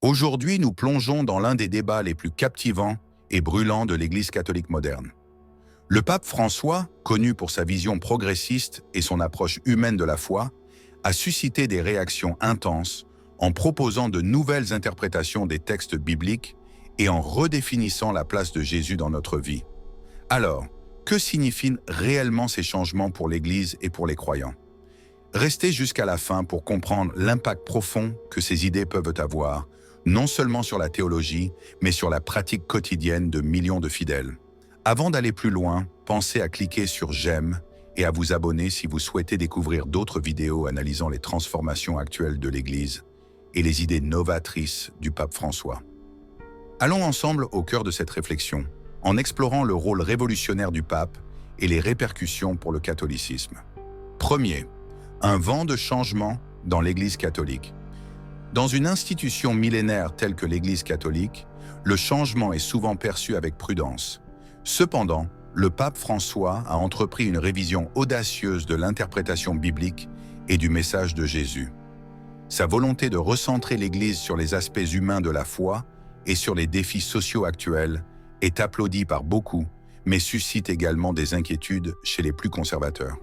Aujourd'hui, nous plongeons dans l'un des débats les plus captivants et brûlants de l'Église catholique moderne. Le pape François, connu pour sa vision progressiste et son approche humaine de la foi, a suscité des réactions intenses en proposant de nouvelles interprétations des textes bibliques et en redéfinissant la place de Jésus dans notre vie. Alors, que signifient réellement ces changements pour l'Église et pour les croyants? Restez jusqu'à la fin pour comprendre l'impact profond que ces idées peuvent avoir, non seulement sur la théologie, mais sur la pratique quotidienne de millions de fidèles. Avant d'aller plus loin, pensez à cliquer sur j'aime et à vous abonner si vous souhaitez découvrir d'autres vidéos analysant les transformations actuelles de l'Église et les idées novatrices du pape François. Allons ensemble au cœur de cette réflexion, en explorant le rôle révolutionnaire du pape et les répercussions pour le catholicisme. Premier, un vent de changement dans l'Église catholique. Dans une institution millénaire telle que l'Église catholique, le changement est souvent perçu avec prudence. Cependant, le pape François a entrepris une révision audacieuse de l'interprétation biblique et du message de Jésus. Sa volonté de recentrer l'Église sur les aspects humains de la foi et sur les défis sociaux actuels est applaudie par beaucoup, mais suscite également des inquiétudes chez les plus conservateurs.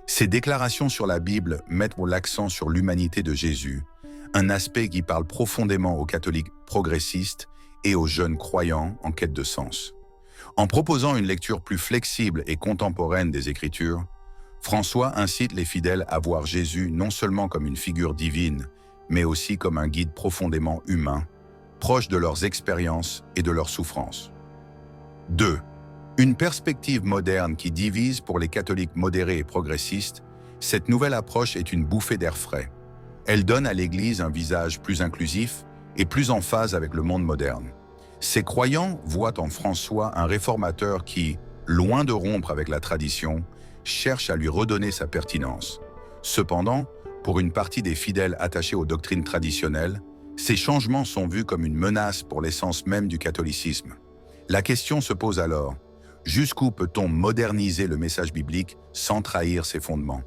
Ces déclarations sur la Bible mettent l'accent sur l'humanité de Jésus, un aspect qui parle profondément aux catholiques progressistes et aux jeunes croyants en quête de sens. En proposant une lecture plus flexible et contemporaine des Écritures, François incite les fidèles à voir Jésus non seulement comme une figure divine, mais aussi comme un guide profondément humain, proche de leurs expériences et de leurs souffrances. 2. Une perspective moderne qui divise pour les catholiques modérés et progressistes, cette nouvelle approche est une bouffée d'air frais. Elle donne à l'Église un visage plus inclusif et plus en phase avec le monde moderne. Ces croyants voient en François un réformateur qui, loin de rompre avec la tradition, cherche à lui redonner sa pertinence. Cependant, pour une partie des fidèles attachés aux doctrines traditionnelles, ces changements sont vus comme une menace pour l'essence même du catholicisme. La question se pose alors, jusqu'où peut-on moderniser le message biblique sans trahir ses fondements?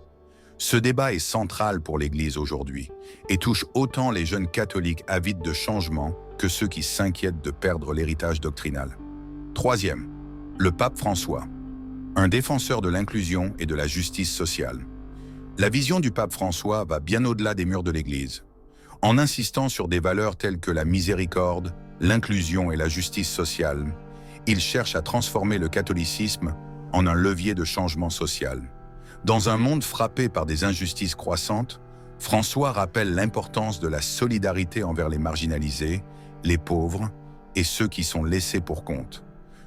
Ce débat est central pour l'Église aujourd'hui et touche autant les jeunes catholiques avides de changement que ceux qui s'inquiètent de perdre l'héritage doctrinal. Troisième, le pape François, un défenseur de l'inclusion et de la justice sociale. La vision du pape François va bien au-delà des murs de l'Église. En insistant sur des valeurs telles que la miséricorde, l'inclusion et la justice sociale, il cherche à transformer le catholicisme en un levier de changement social. Dans un monde frappé par des injustices croissantes, François rappelle l'importance de la solidarité envers les marginalisés, les pauvres et ceux qui sont laissés pour compte.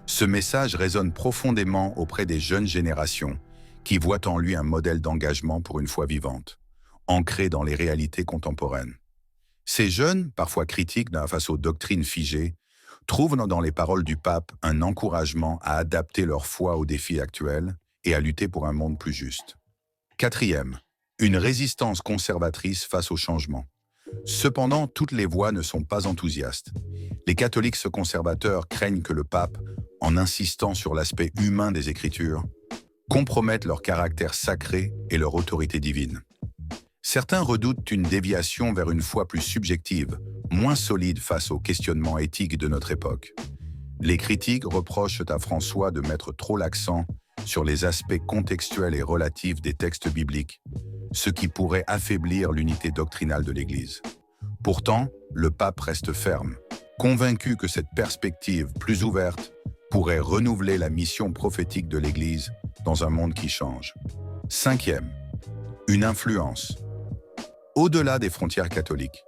Ce message résonne profondément auprès des jeunes générations qui voient en lui un modèle d'engagement pour une foi vivante, ancré dans les réalités contemporaines. Ces jeunes, parfois critiques face aux doctrines figées, trouvent dans les paroles du pape un encouragement à adapter leur foi aux défis actuels et à lutter pour un monde plus juste. Quatrième, une résistance conservatrice face au changement. Cependant, toutes les voix ne sont pas enthousiastes. Les catholiques conservateurs craignent que le pape, en insistant sur l'aspect humain des Écritures, compromette leur caractère sacré et leur autorité divine. Certains redoutent une déviation vers une foi plus subjective, moins solide face aux questionnements éthiques de notre époque. Les critiques reprochent à François de mettre trop l'accent sur les aspects contextuels et relatifs des textes bibliques, ce qui pourrait affaiblir l'unité doctrinale de l'Église. Pourtant, le pape reste ferme, convaincu que cette perspective plus ouverte pourrait renouveler la mission prophétique de l'Église dans un monde qui change. Cinquième, une influence. Au-delà des frontières catholiques.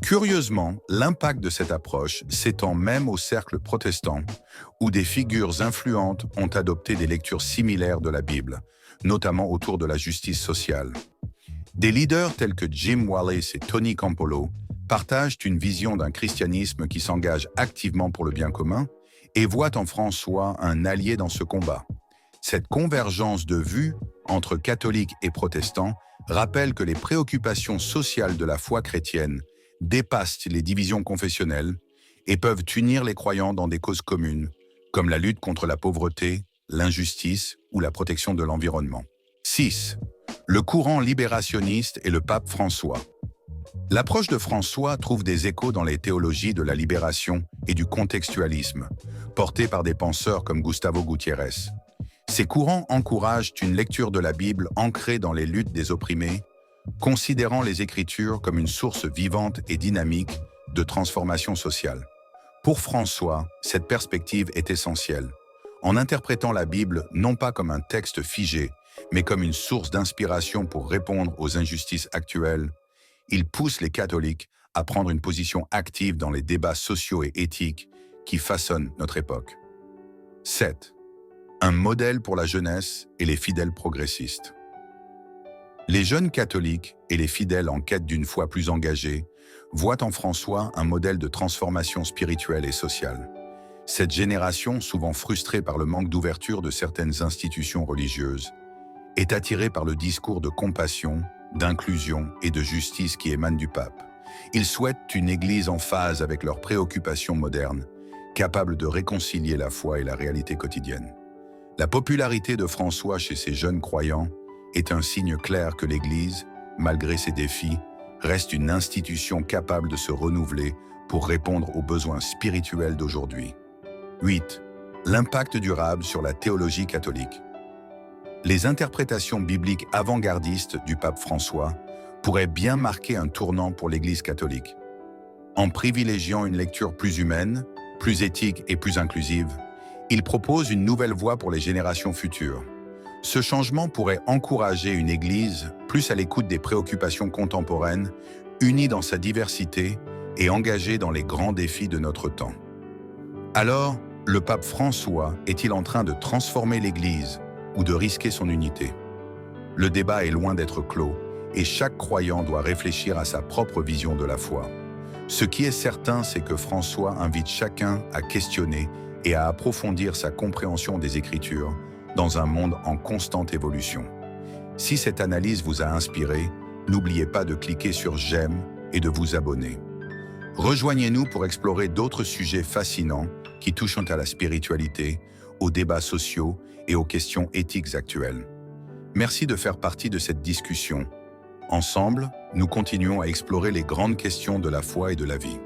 Curieusement, l'impact de cette approche s'étend même au cercle protestant, où des figures influentes ont adopté des lectures similaires de la Bible, notamment autour de la justice sociale. Des leaders tels que Jim Wallis et Tony Campolo partagent une vision d'un christianisme qui s'engage activement pour le bien commun et voient en François un allié dans ce combat. Cette convergence de vues entre catholiques et protestants rappelle que les préoccupations sociales de la foi chrétienne dépassent les divisions confessionnelles et peuvent unir les croyants dans des causes communes, comme la lutte contre la pauvreté, l'injustice ou la protection de l'environnement. 6. Le courant libérationniste et le pape François. L'approche de François trouve des échos dans les théologies de la libération et du contextualisme, portées par des penseurs comme Gustavo Gutiérrez. Ces courants encouragent une lecture de la Bible ancrée dans les luttes des opprimés, considérant les Écritures comme une source vivante et dynamique de transformation sociale. Pour François, cette perspective est essentielle. En interprétant la Bible non pas comme un texte figé, mais comme une source d'inspiration pour répondre aux injustices actuelles, il pousse les catholiques à prendre une position active dans les débats sociaux et éthiques qui façonnent notre époque. 7. Un modèle pour la jeunesse et les fidèles progressistes. Les jeunes catholiques et les fidèles en quête d'une foi plus engagée voient en François un modèle de transformation spirituelle et sociale. Cette génération, souvent frustrée par le manque d'ouverture de certaines institutions religieuses, est attirée par le discours de compassion, d'inclusion et de justice qui émane du pape. Ils souhaitent une Église en phase avec leurs préoccupations modernes, capable de réconcilier la foi et la réalité quotidienne. La popularité de François chez ces jeunes croyants est un signe clair que l'Église, malgré ses défis, reste une institution capable de se renouveler pour répondre aux besoins spirituels d'aujourd'hui. 8. L'impact durable sur la théologie catholique. Les interprétations bibliques avant-gardistes du pape François pourraient bien marquer un tournant pour l'Église catholique. En privilégiant une lecture plus humaine, plus éthique et plus inclusive, il propose une nouvelle voie pour les générations futures. Ce changement pourrait encourager une Église plus à l'écoute des préoccupations contemporaines, unie dans sa diversité et engagée dans les grands défis de notre temps. Alors, le pape François est-il en train de transformer l'Église ou de risquer son unité? Le débat est loin d'être clos et chaque croyant doit réfléchir à sa propre vision de la foi. Ce qui est certain, c'est que François invite chacun à questionner et à approfondir sa compréhension des Écritures dans un monde en constante évolution. Si cette analyse vous a inspiré, n'oubliez pas de cliquer sur j'aime et de vous abonner. Rejoignez-nous pour explorer d'autres sujets fascinants qui touchent à la spiritualité, aux débats sociaux et aux questions éthiques actuelles. Merci de faire partie de cette discussion. Ensemble, nous continuons à explorer les grandes questions de la foi et de la vie.